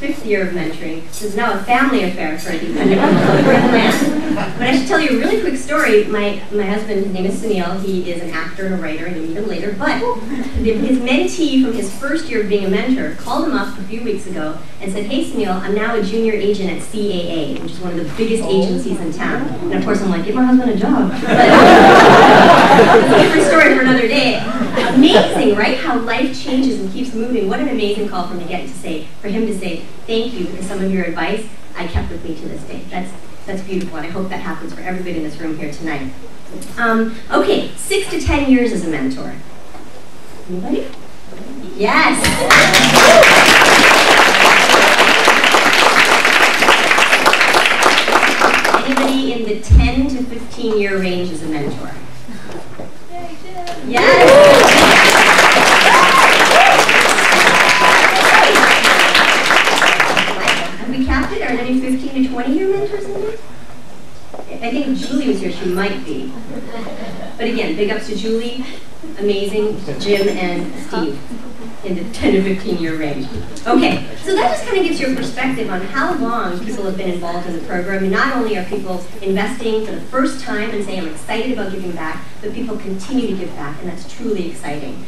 5th year of mentoring. This is now a family affair for the undergraduate. But I should tell you a really quick story. My husband, his name is Sunil. He is an actor and a writer, and you'll meet him later. But his mentee from his first year of being a mentor called him up a few weeks ago and said, "Hey Sunil, I'm now a junior agent at CAA, which is one of the biggest agencies in town." And of course I'm like, "Give my husband a job." But it's a different story for another day. Amazing, right? How life changes and keeps moving. What an amazing call for him to say, "Thank you, because some of your advice I kept with me to this day." That's beautiful, and I hope that happens for everybody in this room here tonight. Okay, 6 to 10 years as a mentor. Anybody? Yes. Anybody in the 10 to 15 year range as a mentor? Yes. We capped it? Are there any 15 to 20 year mentors in there? I think Julie was here, she might be. But again, big ups to Julie, amazing, Jim and Steve in the 10 to 15 year range. Okay, so that just kind of gives you a perspective on how long people have been involved in the program. And not only are people investing for the first time and saying, "I'm excited about giving back," but people continue to give back, and that's truly exciting.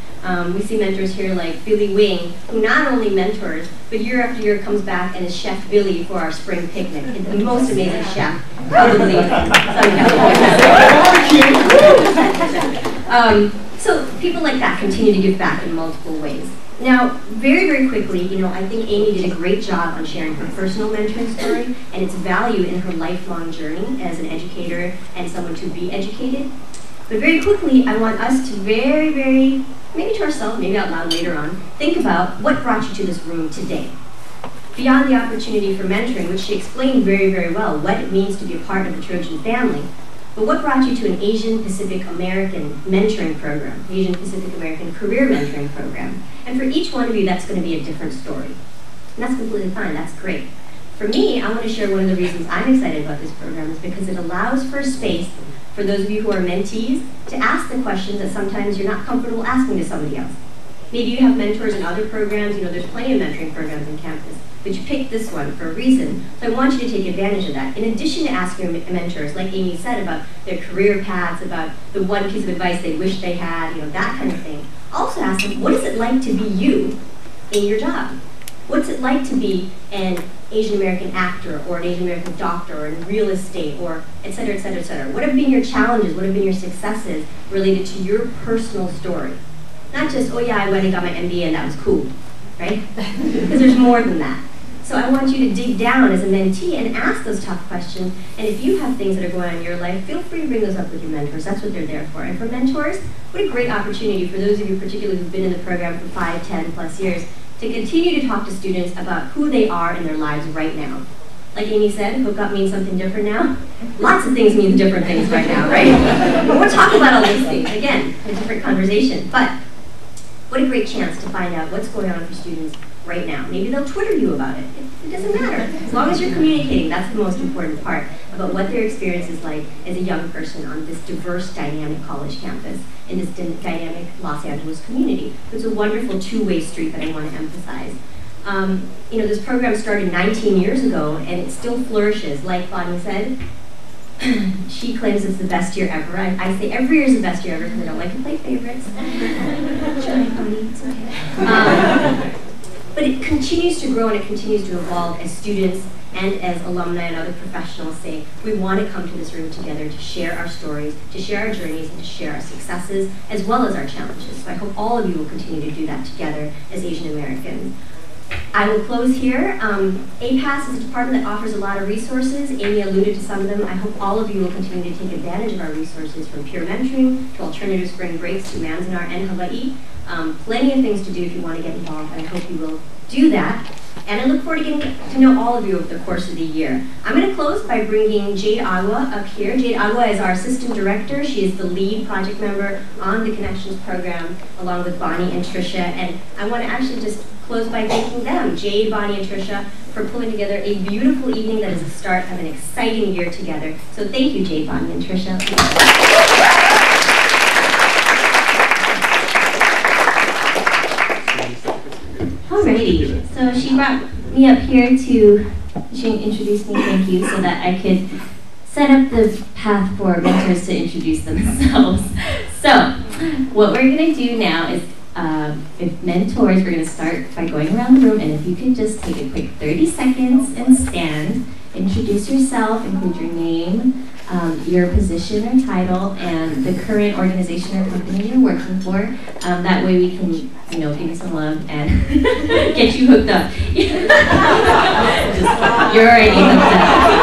We see mentors here like Billy Wing, who not only mentors, but year after year comes back and is Chef Billy for our spring picnic. He's the most amazing chef, probably. So people like that continue to give back in multiple ways. Now, very, very quickly, I think Amy did a great job on sharing her personal mentoring story and its value in her lifelong journey as an educator and someone to be educated. But very quickly, I want us to maybe to ourselves, maybe out loud later on, think about what brought you to this room today. Beyond the opportunity for mentoring, which she explained very, very well, what it means to be a part of the Trojan family, but what brought you to an Asian Pacific American mentoring program, Asian Pacific American career mentoring program? And for each one of you, that's going to be a different story. And that's completely fine, that's great. For me, I want to share one of the reasons I'm excited about this program is because it allows for a space for those of you who are mentees to ask the questions that sometimes you're not comfortable asking to somebody else. Maybe you have mentors in other programs, there's plenty of mentoring programs on campus, but you picked this one for a reason. So I want you to take advantage of that. In addition to asking your mentors, like Amy said, about their career paths, about the one piece of advice they wish they had, that kind of thing. Also ask them, what is it like to be you in your job? What's it like to be an Asian American actor or an Asian American doctor or in real estate or et cetera, et cetera, et cetera? What have been your challenges? What have been your successes related to your personal story? Not just, "Oh yeah, I went and got my MBA and that was cool," right? Because there's more than that. So I want you to dig down as a mentee and ask those tough questions. And if you have things that are going on in your life, feel free to bring those up with your mentors. That's what they're there for. And for mentors, what a great opportunity for those of you particularly who've been in the program for 5, 10 plus years to continue to talk to students about who they are in their lives right now. Like Amy said, hook up means something different now. Lots of things mean different things right now, right? But we'll talk about all these things, again, in a different conversation. But what a great chance to find out what's going on for students right now. Maybe they'll Twitter you about it. It doesn't matter. As long as you're communicating, that's the most important part about what their experience is like as a young person on this diverse, dynamic college campus in this dynamic Los Angeles community. It's a wonderful two-way street that I want to emphasize. This program started 19 years ago, and it still flourishes. Like Bonnie said, she claims it's the best year ever. I say every year is the best year ever because I don't like to play favorites. Try, Bonnie, it's okay. But it continues to grow and it continues to evolve as students and as alumni and other professionals say, we want to come to this room together to share our stories, to share our journeys, and to share our successes, as well as our challenges. So I hope all of you will continue to do that together as Asian Americans. I will close here. APASS is a department that offers a lot of resources. Amy alluded to some of them. I hope all of you will continue to take advantage of our resources, from peer mentoring to alternative spring breaks to Manzanar and Hawaii. Plenty of things to do if you want to get involved, and I hope you will do that. And I look forward to getting to know all of you over the course of the year. I'm going to close by bringing Jade Agua up here. Jade Agua is our assistant director. She is the lead project member on the Connections program, along with Bonnie and Tricia. And I want to actually just close by thanking them, Jade, Bonnie, and Tricia, for pulling together a beautiful evening that is the start of an exciting year together. So thank you, Jade, Bonnie, and Tricia. Alrighty, so she brought me up here to introduce me, thank you, so that I could set up the path for mentors to introduce themselves. So, what we're going to do now is, if mentors, we're going to start by going around the room, and if you could just take a quick 30 seconds and stand, introduce yourself, include your name, your position or title, and the current organization or company you're working for. That way we can, give you some love and get you hooked up. You're already hooked up.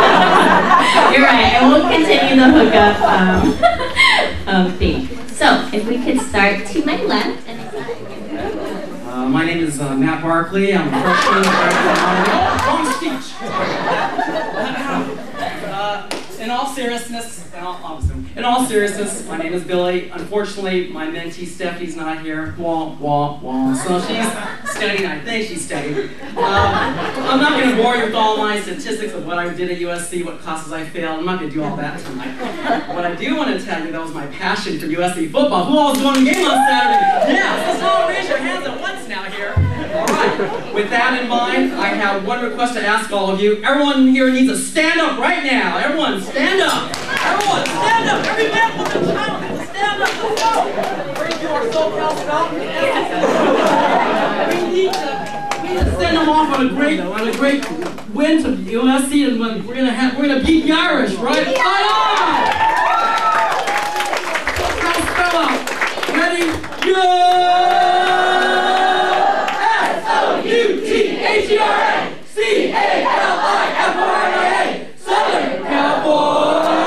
You're right, I won't continue the hookup thing. So, if we could start to my left. My name is Matt Barkley. I'm a freshman. Wrong speech. In all seriousness, my name is Billy. Unfortunately, my mentee Stephanie's not here. Wah, wah, wah. So she's studying. I think she's studying. I'm not going to bore you with all my statistics of what I did at USC, what classes I failed. I'm not going to do all that tonight. What I do want to tell you, that was my passion for USC football. Who all is going to the game on Saturday? Yeah, let's all raise your hands at once now here. All right. With that in mind, I have one request to ask all of you. Everyone here needs to stand up right now. Everyone, stand up. Everyone, stand up. Every man with a child, stand up. Let's go. Three of you are so helped up. We need to send them off on a great win to USC, and we're gonna beat the Irish, right? Fight on! Let's spell out. Ready? Go! S-O-U-T-H-E-R-A-C-A-L-I-F-O-R-I-A, Southern California!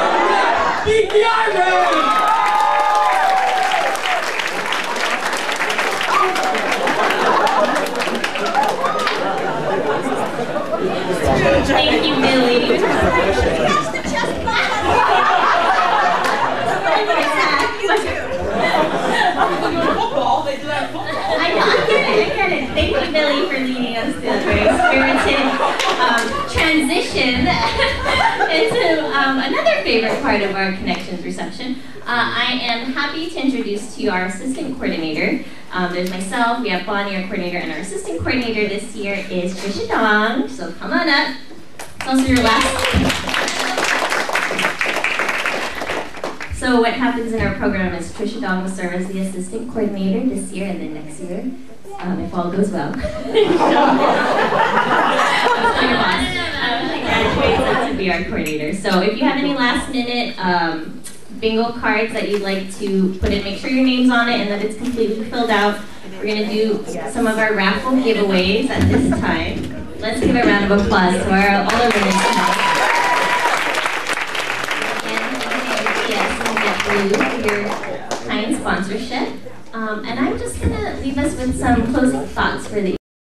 Beat the Irish! Thank you, Billy. I get it. Thank you, Billy, for leading us to a very spirited transition into another favorite part of our Connections reception. I am happy to introduce to you our assistant coordinator. There's myself, we have Bonnie, our coordinator, and our assistant coordinator this year is Trisha Dong. So come on up. It's also your last. So what happens in our program is Trisha Dong will serve as the assistant coordinator this year and then next year, if all goes well. I'm still your boss. She graduates to be our coordinator. So if you have any last minute bingo cards that you'd like to put in, make sure your name's on it and that it's completely filled out. We're going to do some of our raffle giveaways at this time. Let's give a round of applause to all our winners tonight. For your kind sponsorship. And I'm just going to leave us with some closing thoughts for the